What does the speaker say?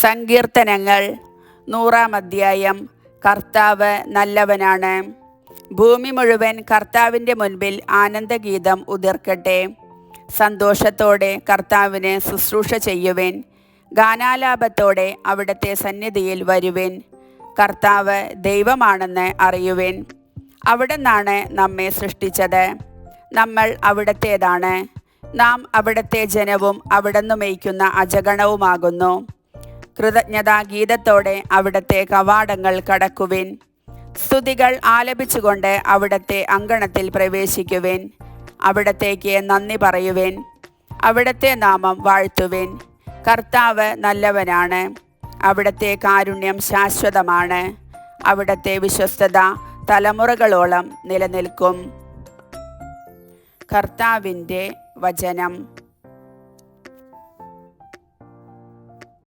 സങ്കീർത്തനങ്ങൾ 100-ാം അധ്യായം. കർത്താവ് നല്ലവനാണ്. ഭൂമി മുഴുവൻ കർത്താവിൻ്റെ മുൻപിൽ ആനന്ദഗീതം ഉതിർക്കട്ടെ. സന്തോഷത്തോടെ കർത്താവിന് ശുശ്രൂഷ ചെയ്യുവിൻ. ഗാനാലാപത്തോടെ അവിടുത്തെ സന്നിധിയിൽ വരുവിൻ. കർത്താവ് ദൈവമാണെന്ന് അറിയുവിൻ. അവിടുന്നാണ് നമ്മെ സൃഷ്ടിച്ചത്. നമ്മൾ അവിടുത്തേതാണ്. നാം അവിടുത്തെ ജനവും അവിടുന്ന് മേയ്ക്കുന്ന അജഗണവുമാകുന്നു. കൃതജ്ഞതാഗീതത്തോടെ അവിടുത്തെ കവാടങ്ങൾ കടക്കുവിൻ. സ്തുതികൾ ആലപിച്ചുകൊണ്ട് അവിടുത്തെ അങ്കണത്തിൽ പ്രവേശിക്കുവിൻ. അവിടത്തേക്ക് നന്ദി പറയുവിൻ. അവിടുത്തെ നാമം വാഴ്ത്തുവിൻ. കർത്താവ് നല്ലവനാണ്. അവിടുത്തെ കാരുണ്യം ശാശ്വതമാണ്. അവിടുത്തെ വിശ്വസ്തത തലമുറകളോളം നിലനിൽക്കും. കർത്താവിൻ്റെ വചനം.